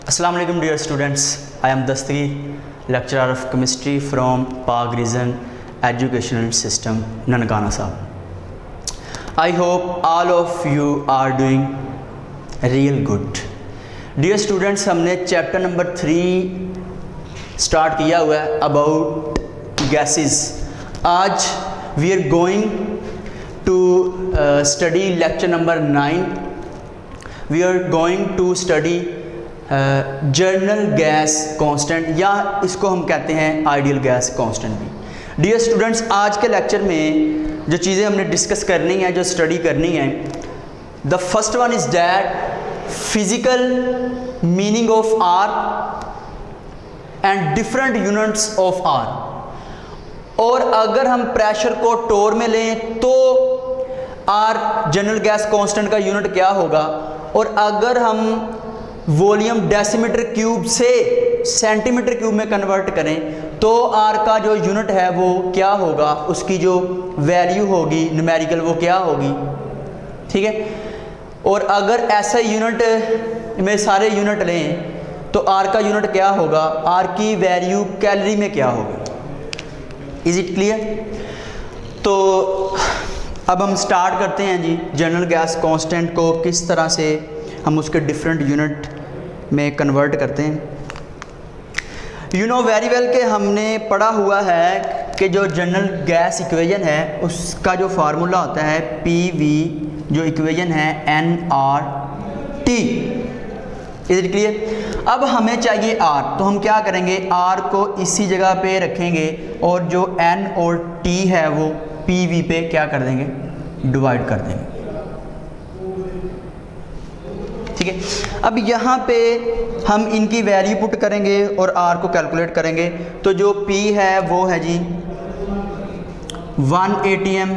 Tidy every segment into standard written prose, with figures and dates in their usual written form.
Assalamu alaikum dear students, I am Dastagir, lecturer of chemistry from Pak Region Educational System, Nankana Sahib. I hope all of you are doing real good. Dear students, हमने chapter number 3 start किया हुआ है about gases. आज we are going to study lecture number 9. We are going to study general gas constant, या इसको हम कहते हैं आइडियल गैस कांस्टेंट भी. डियर स्टूडेंट्स, आज के लेक्चर में जो चीज़ें हमने डिस्कस करनी है, जो स्टडी करनी है, the first one is that physical meaning of R and different units of R. और अगर हम प्रेशर को टोर में लें तो आर जनरल गैस कांस्टेंट का यूनिट क्या होगा, और अगर हम वॉल्यूम डेसीमीटर क्यूब से सेंटीमीटर क्यूब में कन्वर्ट करें तो आर का जो यूनिट है वो क्या होगा, उसकी जो वैल्यू होगी न्यूमेरिकल वो क्या होगी. ठीक है. और अगर ऐसा यूनिट में सारे यूनिट लें तो आर का यूनिट क्या होगा, आर की वैल्यू कैलोरी में क्या होगी. Is it clear? तो अब हम स्टार्ट करते हैं जी. जनरल गैस कांस्टेंट को किस तरह से हम उसके डिफरेंट यूनिट में कन्वर्ट करते हैं. यू नो वेरी वेल कि हमने पढ़ा हुआ है कि जो जनरल गैस इक्वेशन है उसका जो फार्मूला होता है PV, जो इक्वेशन है NRT. Is it clear? अब हमें चाहिए R, तो हम क्या करेंगे, R को इसी जगह पे रखेंगे और जो N और T है वो PV पे क्या कर देंगे, डिवाइड कर देंगे. ठीक है. अब यहाँ पे हम इनकी वैल्यू पुट करेंगे और R को कैलकुलेट करेंगे. तो जो P है वो है जी 1 ATM.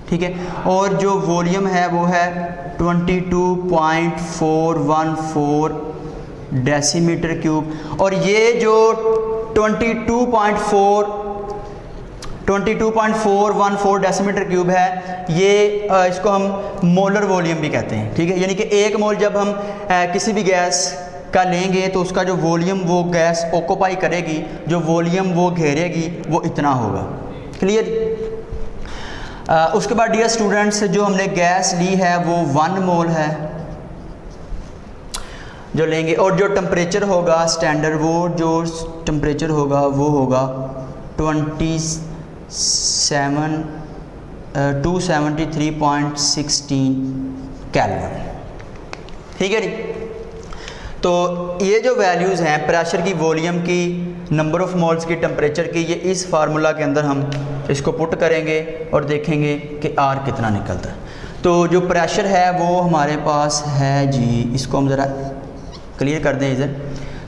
ठीक है. और जो वॉल्यूम है वो है 22.414 डेसीमीटर क्यूब. और ये जो 22.414 डेसीमीटर क्यूब है, ये इसको हम मोलर वॉल्यूम भी कहते हैं. ठीक है. यानी कि एक मोल जब हम किसी भी गैस का लेंगे तो उसका जो वॉल्यूम वो गैस ऑक्यूपाई करेगी, जो वॉल्यूम वो घेरेगी, वो इतना होगा. क्लियर? उसके बाद डियर स्टूडेंट्स, जो हमने गैस ली है वो 1 मोल है जो लेंगे. और जो टेम्परेचर होगा स्टैंडर्ड, वो जो टेम्परेचर होगा वो होगा 273.16 केल्विन. ठीक है जी. तो ये जो वैल्यूज़ हैं प्रेशर की, वॉल्यूम की, नंबर ऑफ़ मोल्स की, टेम्परेचर की, ये इस फार्मूला के अंदर हम इसको पुट करेंगे और देखेंगे कि आर कितना निकलता है. तो जो प्रेशर है वो हमारे पास है जी, इसको हम ज़रा क्लियर कर दें इधर.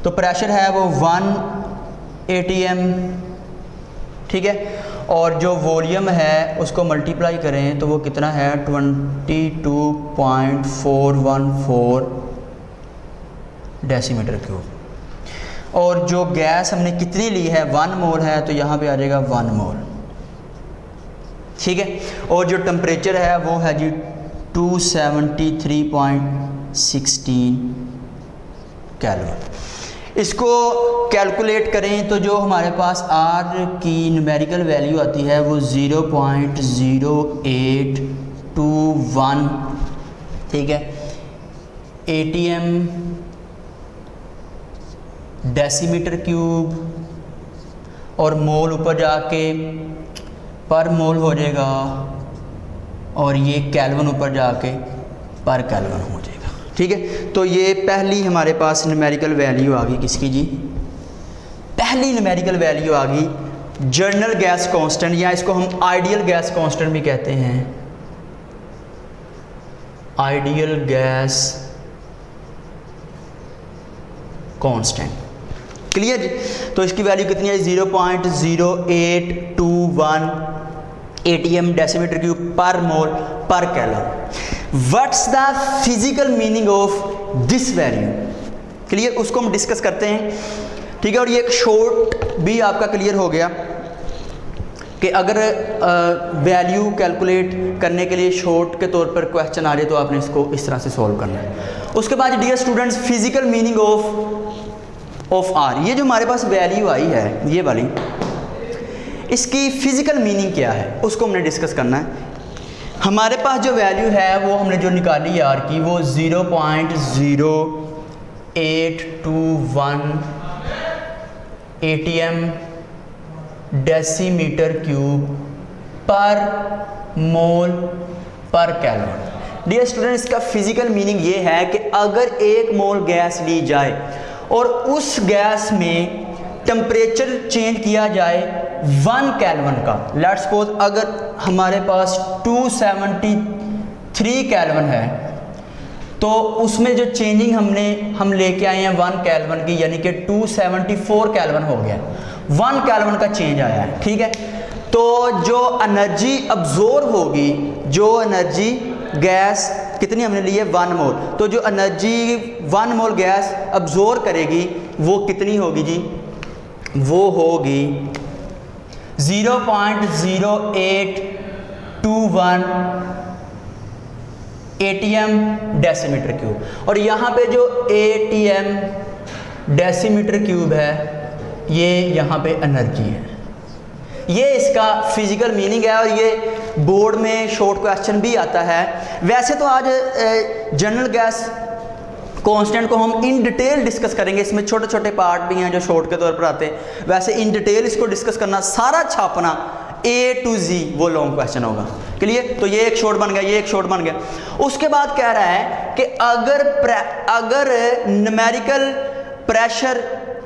तो प्रेशर है वो 1 ATM. ठीक है. और जो वॉल्यूम है उसको मल्टीप्लाई करें तो वो कितना है 22.414 डेसीमीटर क्यूब. और जो गैस हमने कितनी ली है 1 मोल है, तो यहाँ पे आ जाएगा 1 मोल. ठीक है. और जो टेम्परेचर है वो है जी 273.16 केल्विन. इसको कैलकुलेट करें तो जो हमारे पास आर की न्यूमेरिकल वैल्यू आती है वो 0.0821. ठीक है. ATM डेसीमीटर क्यूब, और मोल ऊपर जाके पर मोल हो जाएगा, और ये केल्विन ऊपर जाके पर केल्विन हो जाएगा. ठीक है. तो ये पहली हमारे पास न्यूमेरिकल वैल्यू आ गई. किसकी जी? पहली न्यूमेरिकल वैल्यू आ गई जर्नल गैस कांस्टेंट, या इसको हम आइडियल गैस कांस्टेंट भी कहते हैं. Ideal gas constant. क्लियर जी? तो इसकी वैल्यू कितनी है? 0.0821 ATM डेसीमीटर क्यूब पर मोल पर kelvin. What's the physical meaning of this value? Clear? उसको हम डिस्कस करते हैं. ठीक है. और ये एक शॉर्ट भी आपका क्लियर हो गया कि अगर वैल्यू कैलकुलेट करने के लिए शॉर्ट के तौर पर क्वेश्चन आ जाए तो आपने इसको इस तरह से सॉल्व करना है। उसके बाद dear students, physical meaning of R, ये जो हमारे पास वैल्यू आई है ये वाली, इसकी फिजिकल मीनिंग क्या है उसको हमने डिस्कस करना है। हमारे पास जो वैल्यू है वो हमने जो निकाली है आर की, वो 0.0821 ATM डेसीमीटर क्यूब पर मोल पर केल्विन। डियर स्टूडेंट, इसका फिजिकल मीनिंग ये है कि अगर 1 मोल गैस ली जाए और उस गैस में टेम्परेचर चेंज किया जाए 1 केल्विन का, लेट्स सपोज अगर हमारे पास 273 केल्विन है तो उसमें जो चेंजिंग हम लेके आए हैं 1 केल्विन की, यानी कि 274 केल्विन हो गया, 1 केल्विन का चेंज आया है, ठीक है। तो जो एनर्जी अब्जॉर्ब होगी, जो एनर्जी गैस कितनी हमने ली है 1 मोल, तो जो एनर्जी 1 मोल गैस अब्जॉर्ब करेगी वो कितनी होगी जी, वो होगी 0.0821 ATM डेसीमीटर क्यूब। और यहाँ पे जो ATM डेसीमीटर क्यूब है ये यहाँ पे एनर्जी है, ये इसका फिजिकल मीनिंग है। और ये बोर्ड में शॉर्ट क्वेश्चन भी आता है। वैसे तो आज जनरल गैस कांस्टेंट को हम इन डिटेल डिस्कस करेंगे, इसमें छोटे छोटे पार्ट भी हैं जो शॉर्ट के तौर पर आते हैं। वैसे इन डिटेल इसको डिस्कस करना, सारा छापना A to Z वो लॉन्ग क्वेश्चन होगा, क्लियर। तो ये एक शॉर्ट बन गया, ये एक शॉर्ट बन गया। उसके बाद कह रहा है कि अगर न्यूमेरिकल प्रेशर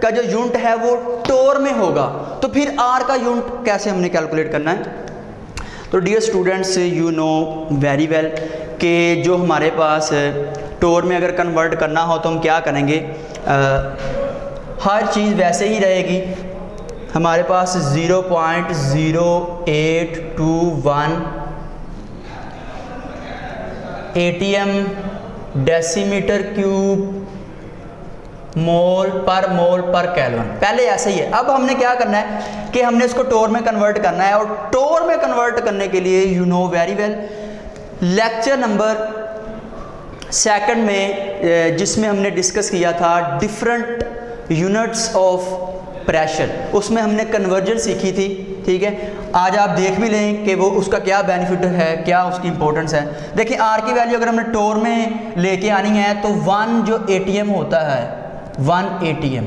का जो यूनिट है वो टोर में होगा तो फिर आर का यूनिट कैसे हमने कैलकुलेट करना है। तो dear students, you know very well कि जो हमारे पास टोर में अगर कन्वर्ट करना हो तो हम क्या करेंगे, हर चीज़ वैसे ही रहेगी। हमारे पास 0.0821 ATM डेसीमीटर क्यूब मोल पर केल्विन, पहले ऐसे ही है। अब हमने क्या करना है कि हमने इसको टोर में कन्वर्ट करना है। और टोर में कन्वर्ट करने के लिए you know very well, lecture number 2 में जिसमें हमने डिस्कस किया था डिफरेंट यूनिट्स ऑफ प्रेशर, उसमें हमने कन्वर्जन सीखी थी, ठीक है। आज आप देख भी लें कि वो उसका क्या बेनिफिट है, क्या उसकी इंपॉर्टेंस है। देखिए आर की वैल्यू अगर हमने टोर में लेके आनी है तो 1 जो ATM होता है, 1 ATM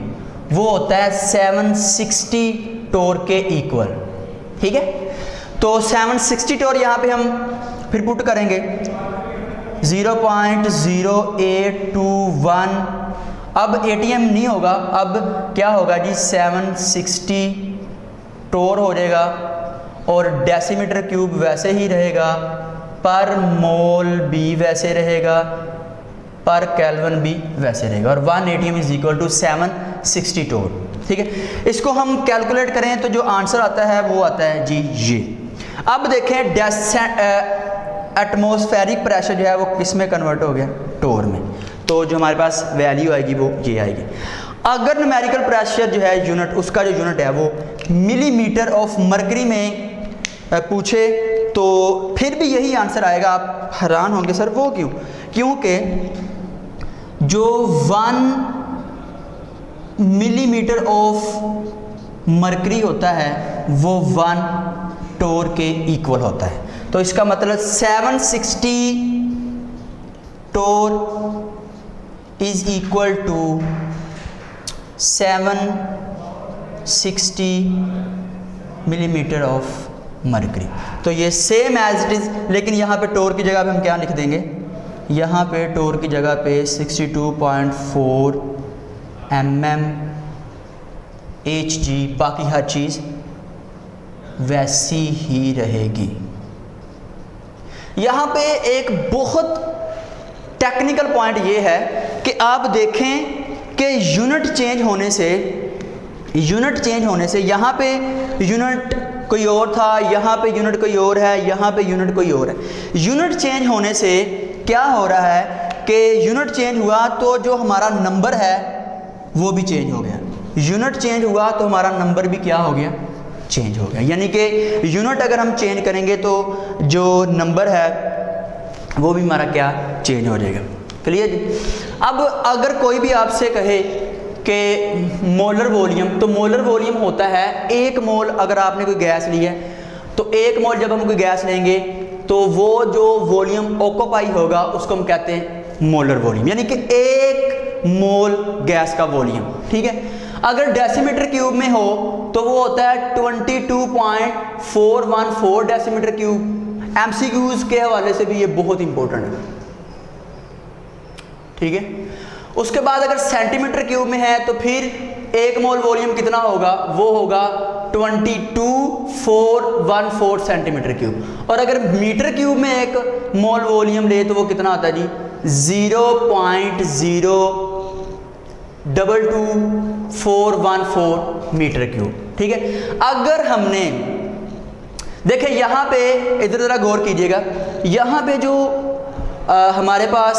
वो होता है 760 टोर के इक्वल, ठीक है। तो 760 टोर यहाँ पे हम फिर पुट करेंगे 0.0821, अब ATM नहीं होगा, अब क्या होगा जी 760 टोर हो जाएगा। और डेसीमीटर क्यूब वैसे ही रहेगा, पर मोल भी वैसे रहेगा, पर केल्विन भी वैसे रहेगा। और 1 ATM इज इक्वल टू 760 टोर, ठीक है। इसको हम कैलकुलेट करें तो जो आंसर आता है वो आता है जी ये। अब देखें एटमॉस्फेरिक प्रेशर जो है वो किस में कन्वर्ट हो गया, टोर में। तो जो हमारे पास वैल्यू आएगी वो ये आएगी। अगर न्यूमेरिकल प्रेशर जो है यूनिट, उसका जो यूनिट है वो मिलीमीटर ऑफ मरकरी में पूछे तो फिर भी यही आंसर आएगा। आप हैरान होंगे सर वो क्यों, क्योंकि जो 1 मिलीमीटर ऑफ मरकरी होता है वो 1 टोर के इक्वल होता है। तो इसका मतलब 760 torr is equal to 760 millimetre of mercury. तो ये सेम एज इट इज़, लेकिन यहाँ पे टोर की जगह पे हम क्या लिख देंगे, यहाँ पे टोर की जगह पे 62.4 mmHg, बाकी हर चीज़ वैसी ही रहेगी। यहाँ पे एक बहुत टेक्निकल पॉइंट ये है कि आप देखें कि यूनिट चेंज होने से यहाँ पे यूनिट कोई और था, यहाँ पे यूनिट कोई और है, यहाँ पे यूनिट कोई और है। यूनिट चेंज होने से क्या हो रहा है कि यूनिट चेंज हुआ तो जो हमारा नंबर है वो भी चेंज हो गया। यूनिट चेंज हुआ तो हमारा नंबर भी क्या हो गया, चेंज हो गया, यानी कि यूनिट अगर हम चेंज करेंगे तो जो नंबर है वो भी हमारा क्या चेंज हो जाएगा। क्लियर जी। अब अगर कोई भी आपसे कहे कि मोलर वॉल्यूम, तो मोलर वॉल्यूम होता है 1 मोल। अगर आपने कोई गैस ली है तो 1 मोल जब हम कोई गैस लेंगे तो वो जो वॉल्यूम ऑक्यूपाई होगा उसको हम कहते हैं मोलर वॉल्यूम, यानी कि 1 मोल गैस का वॉल्यूम। ठीक है। अगर डेसीमीटर क्यूब में हो तो वो होता है 22.414 डेसीमीटर क्यूब। एमसीक्यूज के हवाले से भी ये बहुत इंपॉर्टेंट है। ठीक है। उसके बाद अगर सेंटीमीटर क्यूब में है तो फिर 1 मोल वॉल्यूम कितना होगा, वो होगा 22,414 सेंटीमीटर क्यूब। और अगर मीटर क्यूब में 1 मोल वॉल्यूम ले तो वो कितना आता है जी, 0.022414 मीटर क्यूब। ठीक है। अगर हमने देखे यहाँ पे, इधर ज़रा गौर कीजिएगा, यहाँ पे जो हमारे पास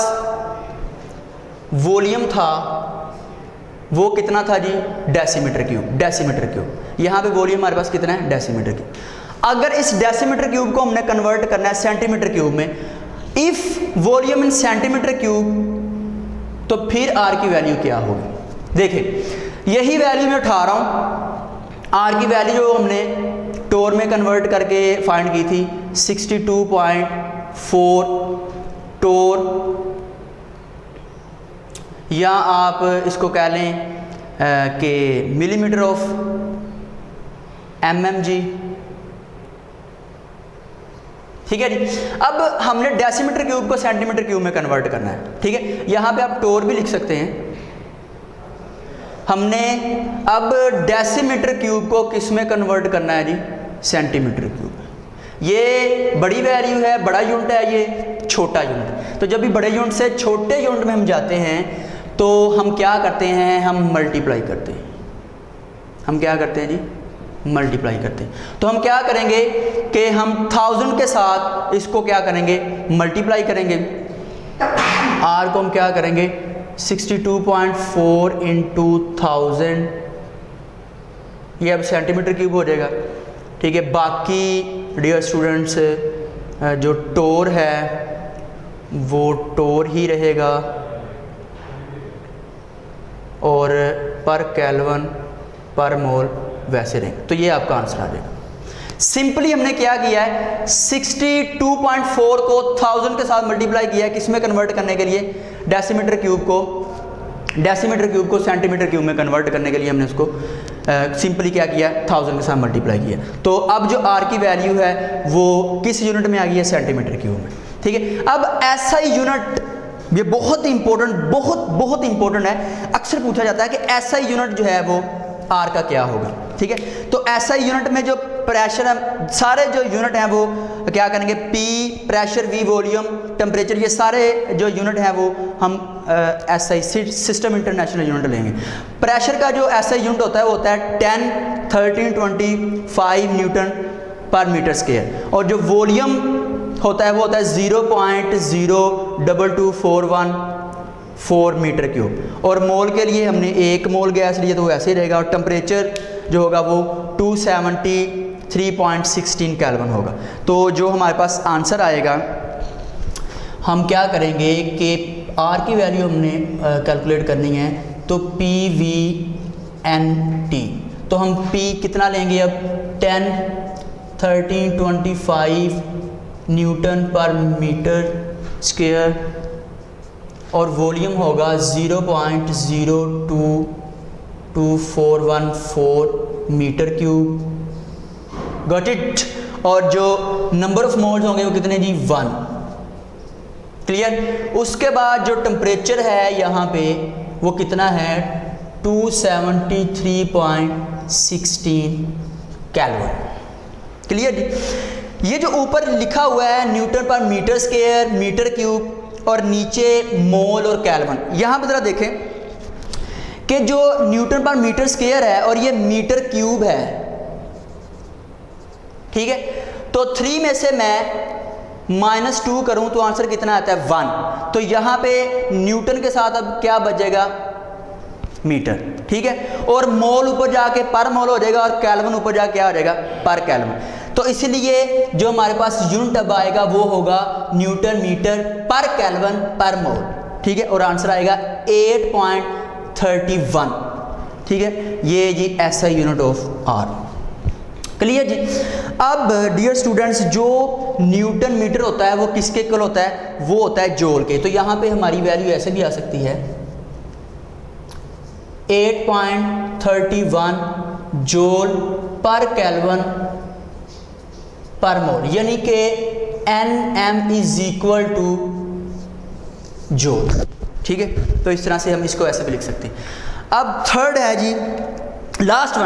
वॉल्यूम था वो कितना था जी, डेसीमीटर क्यूब। डेसीमीटर क्यूब यहाँ पे वॉल्यूम हमारे पास कितना है, डेसीमीटर क्यूब। अगर इस डेसीमीटर क्यूब को हमने कन्वर्ट करना है सेंटीमीटर क्यूब में, if volume in centimetre cube, तो फिर आर की वैल्यू क्या होगी। देखिए यही वैल्यू मैं उठा रहा हूँ, आर की वैल्यू जो हमने टोर में कन्वर्ट करके फाइंड की थी 62.4 टोर, या आप इसको कह लें कि मिलीमीटर ऑफ एमएमजी। ठीक है जी। अब हमने डेसीमीटर क्यूब को सेंटीमीटर क्यूब में कन्वर्ट करना है। ठीक है। यहाँ पे आप टोर भी लिख सकते हैं। हमने अब डेसीमीटर क्यूब को किस में कन्वर्ट करना है जी, सेंटीमीटर क्यूब। ये बड़ी वैल्यू है, बड़ा यूनिट है, ये छोटा यूनिट। तो जब भी बड़े यूनिट से छोटे यूनिट में हम जाते हैं तो हम क्या करते हैं, हम मल्टीप्लाई करते हैं। हम क्या करते हैं जी, मल्टीप्लाई करते हैं। तो हम क्या करेंगे कि हम 1000 के साथ इसको क्या करेंगे, मल्टीप्लाई करेंगे। आर को हम क्या करेंगे, 62.4 इंटू 1000, ये अब सेंटीमीटर क्यूब हो जाएगा। ठीक है। बाकी डियर स्टूडेंट्स जो टोर है वो टोर ही रहेगा और पर केल्विन पर मोल वैसे रहेंगे। तो ये आपका आंसर आ जाएगा। सिंपली हमने क्या किया है, 62.4 को 1000 के साथ मल्टीप्लाई किया है, किसमें कन्वर्ट करने के लिए, डेसीमीटर क्यूब को। डेसीमीटर क्यूब को सेंटीमीटर क्यूब में कन्वर्ट करने के लिए हमने उसको सिंपली क्या किया, 1000 के साथ मल्टीप्लाई किया। तो अब जो आर की वैल्यू है वो किस यूनिट में आ गई है, सेंटीमीटर क्यूब में। ठीक है। अब ऐसा ही यूनिट, ये बहुत इंपॉर्टेंट, बहुत इंपॉर्टेंट है, अक्सर पूछा जाता है कि ऐसा ही यूनिट जो है वो आर का क्या होगा। ठीक है। तो ऐसा ही यूनिट में जो प्रेशर है, सारे जो यूनिट हैं वो क्या करेंगे, P pressure, V volume, temperature, ये सारे जो यूनिट हैं वो हम एसआई सिस्टम इंटरनेशनल यूनिट लेंगे। प्रेशर का जो एसआई यूनिट होता है वो होता है 10, 13, 25 न्यूटन पर मीटर स्क्वायर, और जो वॉल्यूम होता है वो होता है 0.022414 मीटर क्यूब। और मोल के लिए हमने 1 मोल गैस लिए तो वो ऐसे ही रहेगा, और टेम्परेचर जो होगा वो 273.16 केल्विन होगा। तो जो हमारे पास आंसर आएगा, हम क्या करेंगे कि आर की वैल्यू हमने कैलकुलेट करनी है, तो पी वी एन टी, तो हम पी कितना लेंगे अब, 10, 13, 25 न्यूटन पर मीटर स्क्वायर, और वॉल्यूम होगा 0.022414 मीटर क्यूब। Got it. और जो नंबर ऑफ मोल्स होंगे वो कितने जी, 1। क्लियर। उसके बाद जो टेम्परेचर है यहाँ पे वो कितना है, 273.16 केल्विन। क्लियर जी। ये जो ऊपर लिखा हुआ है न्यूटन पर मीटर स्क्वायर, मीटर क्यूब, और नीचे मोल और केल्विन, यहाँ पर जरा देखें कि जो न्यूटन पर मीटर स्क्वायर है और ये मीटर क्यूब है। ठीक है। तो 3 में से मैं -2 करूं तो आंसर कितना आता है, 1। तो यहाँ पे न्यूटन के साथ अब क्या बचेगा, मीटर, ठीक है। और मोल ऊपर जाके पर मोल हो जाएगा और केल्विन ऊपर जाके क्या हो जाएगा, पर केल्विन। तो इसलिए जो हमारे पास यूनिट अब आएगा वो होगा न्यूटन मीटर पर केल्विन पर मोल, ठीक है। और आंसर आएगा 8.31, ठीक है। ये जी ऐसा यूनिट ऑफ आर, क्लियर जी। अब डियर स्टूडेंट्स, जो न्यूटन मीटर होता है वो किसके इक्वल होता है, वो होता है जूल के। तो यहाँ पे हमारी वैल्यू ऐसे भी आ सकती है 8.31 जूल पर केल्विन पर मोल, यानी कि Nm is equal two joule, ठीक है। तो इस तरह से हम इसको ऐसे भी लिख सकते हैं। अब थर्ड है जी, लास्ट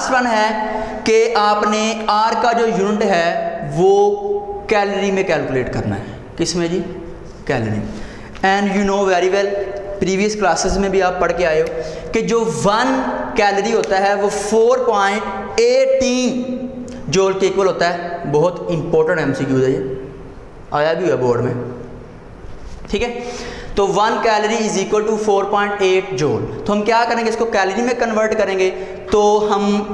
वन है कि आपने आर का जो यूनिट है वो कैलोरी में कैलकुलेट करना है। किस में जी, calorie. And you know very well, previous classes में भी आप पढ़ के आए हो कि जो 1 कैलोरी होता है वो 4.18 जूल के इक्वल होता है। बहुत इंपॉर्टेंट एमसीक्यू है, ये आया भी हुआ बोर्ड में, ठीक है। तो 1 calorie is equal to 4.8 joule. तो हम क्या करेंगे, इसको कैलोरी में कन्वर्ट करेंगे। तो हम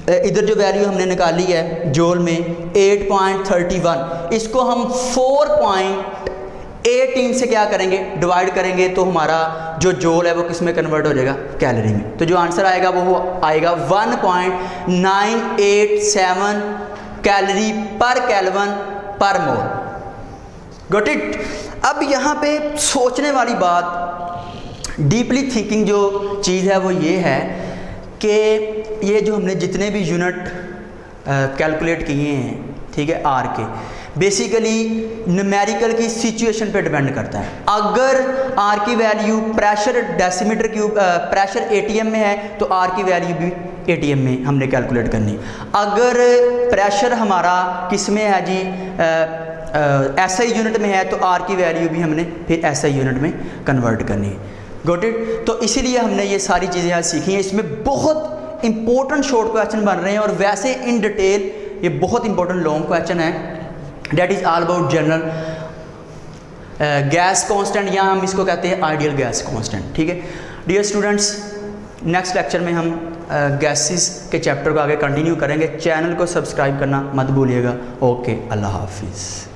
इधर जो वैल्यू हमने निकाली है जूल में 8.31, इसको हम 4.18 से क्या करेंगे, डिवाइड करेंगे। तो हमारा जो जूल है वो किस में कन्वर्ट हो जाएगा, कैलोरी में। तो जो आंसर आएगा वो आएगा 1.987 कैलोरी पर केल्विन पर मोल। Got it. अब यहाँ पे सोचने वाली बात, डीपली थिंकिंग जो चीज़ है वो ये है कि ये जो हमने जितने भी यूनिट कैलकुलेट किए हैं, ठीक है, आर के, बेसिकली न्यूमेरिकल की सिचुएशन पे डिपेंड करता है। अगर आर की value pressure decimetre cube pressure ATM में है तो आर की वैल्यू भी एटीएम में हमने कैलकुलेट करनी। अगर प्रेशर हमारा किस में है जी, एसआई यूनिट में है, तो आर की वैल्यू भी हमने फिर एसआई यूनिट में कन्वर्ट करनी है। Got it. तो इसीलिए हमने ये सारी चीज़ें आज सीखी हैं। इसमें बहुत इंपॉर्टेंट शॉर्ट क्वेश्चन बन रहे हैं और वैसे इन डिटेल ये बहुत इंपॉर्टेंट लॉन्ग क्वेश्चन है। That is all about general gas constant, या हम इसको कहते हैं आइडियल गैस कांस्टेंट, ठीक है। डियर स्टूडेंट्स, नेक्स्ट लेक्चर में हम गैसेस के चैप्टर को आगे कंटिन्यू करेंगे। चैनल को सब्सक्राइब करना मत भूलिएगा। ओके, अल्लाह हाफिज़।